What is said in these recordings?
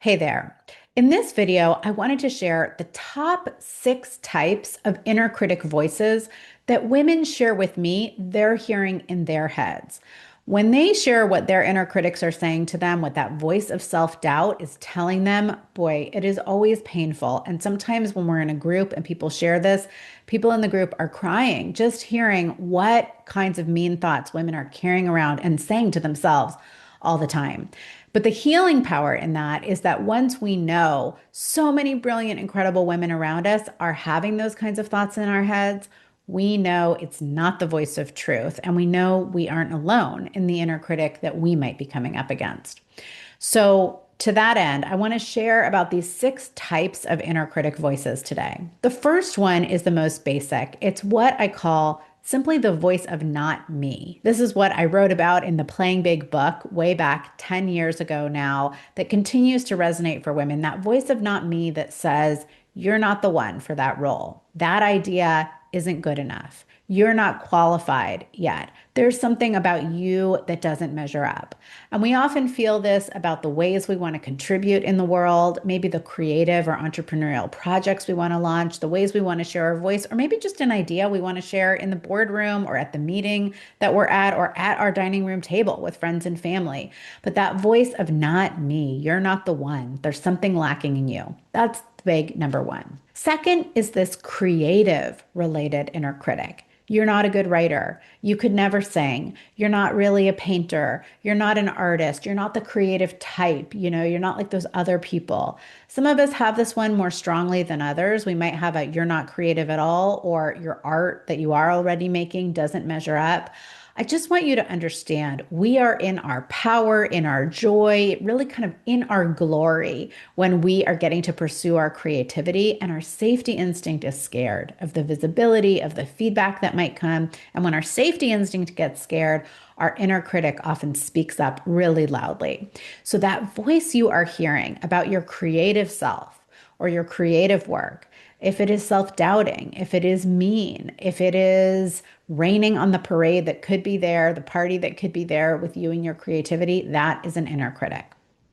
Hey there. In this video, I wanted to share the top 6 types of inner critic voices that women share with me they're hearing in their heads. When they share what their inner critics are saying to them, what that voice of self-doubt is telling them, boy, it is always painful. And sometimes when we're in a group and people share this, people in the group are crying, just hearing what kinds of mean thoughts women are carrying around and saying to themselves all the time. But the healing power in that is that once we know so many brilliant, incredible women around us are having those kinds of thoughts in our heads, we know it's not the voice of truth. And we know we aren't alone in the inner critic that we might be coming up against. So, to that end, I want to share about these 6 types of inner critic voices today. The first one is the most basic. It's what I call simply the voice of not me. This is what I wrote about in the Playing Big book way back 10 years ago now that continues to resonate for women. That voice of not me that says, you're not the one for that role. That idea isn't good enough. You're not qualified yet. There's something about you that doesn't measure up. And we often feel this about the ways we want to contribute in the world, maybe the creative or entrepreneurial projects we want to launch, the ways we want to share our voice, or maybe just an idea we want to share in the boardroom or at the meeting that we're at or at our dining room table with friends and family. But that voice of not me, you're not the one, there's something lacking in you. That's big number one. Second is this creative related inner critic. You're not a good writer. You could never sing. You're not really a painter. You're not an artist. You're not the creative type. You're not like those other people. Some of us have this one more strongly than others. We might have a you're not creative at all, or your art that you are already making doesn't measure up. I just want you to understand we are in our power, in our joy, really kind of in our glory when we are getting to pursue our creativity, and our safety instinct is scared of the visibility, of the feedback that might come. And when our safety instinct gets scared, our inner critic often speaks up really loudly. So that voice you are hearing about your creative self or your creative work, if it is self-doubting, if it is mean, if it is raining on the parade that could be there, the party that could be there with you and your creativity, that is an inner critic.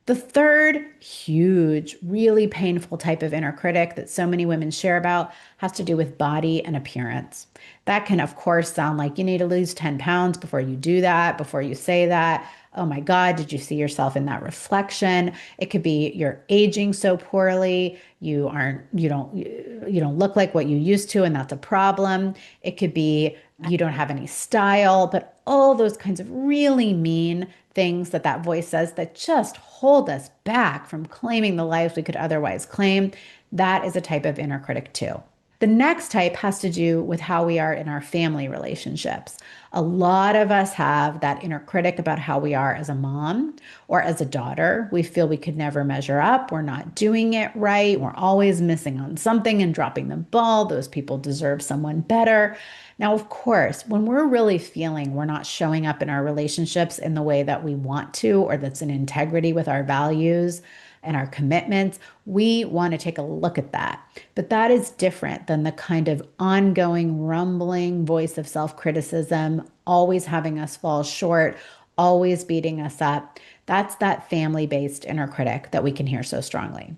The third huge, really painful type of inner critic that so many women share about has to do with body and appearance. That can, of course, sound like you need to lose 10 pounds before you do that, before you say that. Oh my God, did you see yourself in that reflection? It could be you're aging so poorly, you don't look like what you used to, and that's a problem. It could be you don't have any style, but all those kinds of really mean things that voice says that just hold us back from claiming the lives we could otherwise claim. That is a type of inner critic too. The next type has to do with how we are in our family relationships. A lot of us have that inner critic about how we are as a mom or as a daughter. We feel we could never measure up. We're not doing it right. We're always missing on something and dropping the ball. Those people deserve someone better. Now, of course, when we're really feeling we're not showing up in our relationships in the way that we want to, or that's in integrity with our values and our commitments, we want to take a look at that. But that is different than the kind of ongoing, rumbling voice of self-criticism, always having us fall short, always beating us up. That's that family-based inner critic that we can hear so strongly.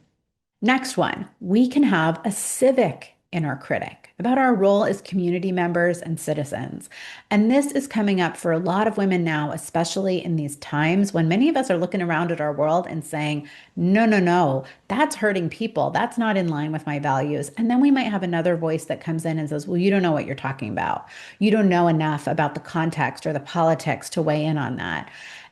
Next one, we can have a civic inner critic about our role as community members and citizens. And this is coming up for a lot of women now, especially in these times when many of us are looking around at our world and saying, no, no, no, that's hurting people. That's not in line with my values. And then we might have another voice that comes in and says, well, you don't know what you're talking about. You don't know enough about the context or the politics to weigh in on that.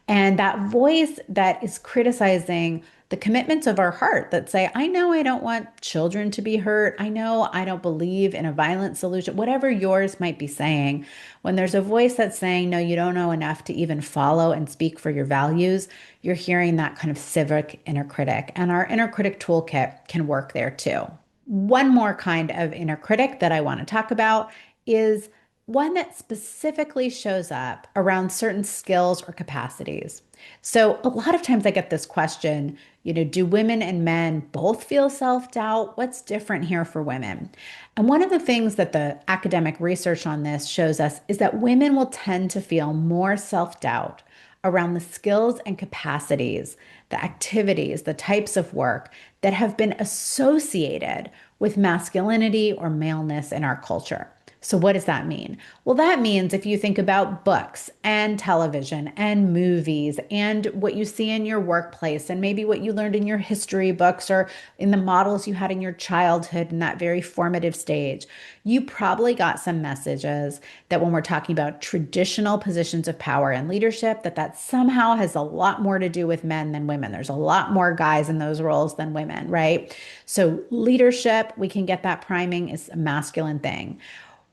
And that voice that is criticizing the commitments of our heart that say, I know I don't want children to be hurt. I know I don't believe in a violent solution, whatever yours might be saying. When there's a voice that's saying, no, you don't know enough to even follow and speak for your values, you're hearing that kind of civic inner critic. And our inner critic toolkit can work there too. One more kind of inner critic that I want to talk about is one that specifically shows up around certain skills or capacities. So a lot of times I get this question, do women and men both feel self-doubt? What's different here for women? And one of the things that the academic research on this shows us is that women will tend to feel more self-doubt around the skills and capacities, the activities, the types of work that have been associated with masculinity or maleness in our culture. So, what does that mean? Well, that means if you think about books and television and movies and what you see in your workplace and maybe what you learned in your history books or in the models you had in your childhood in that very formative stage, you probably got some messages that when we're talking about traditional positions of power and leadership, that somehow has a lot more to do with men than women. There's a lot more guys in those roles than women, right? So, leadership, we can get that priming is a masculine thing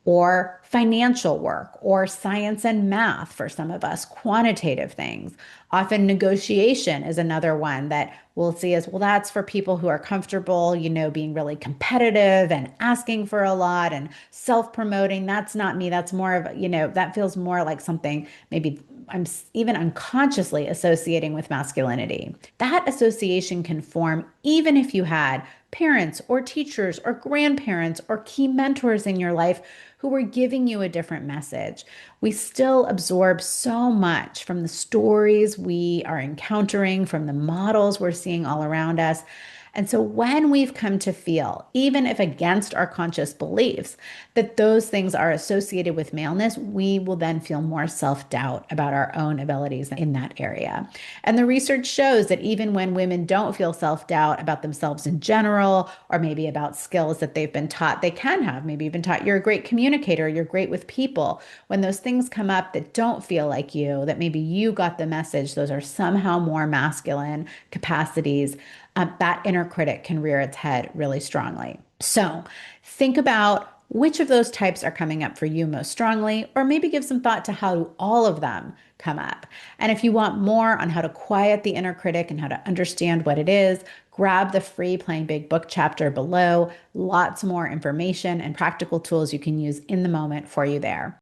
or financial work, or science and math for some of us, quantitative things. Often negotiation is another one that we'll see as well, that's for people who are comfortable, being really competitive and asking for a lot and self-promoting. That's not me. That's more of, that feels more like something maybe I'm even unconsciously associating with masculinity. That association can form even if you had parents or teachers or grandparents or key mentors in your life who were giving you a different message. We still absorb so much from the stories we are encountering, from the models we're seeing all around us. And so when we've come to feel, even if against our conscious beliefs, that those things are associated with maleness, we will then feel more self-doubt about our own abilities in that area. And the research shows that even when women don't feel self-doubt about themselves in general, or maybe about skills that they've been taught, they can have maybe even taught you're a great communicator, you're great with people. When those things come up that don't feel like you, that maybe you got the message, those are somehow more masculine capacities, that inner critic can rear its head really strongly. So think about which of those types are coming up for you most strongly, or maybe give some thought to how all of them come up. And if you want more on how to quiet the inner critic and how to understand what it is, grab the free Playing Big book chapter below. Lots more information and practical tools you can use in the moment for you there.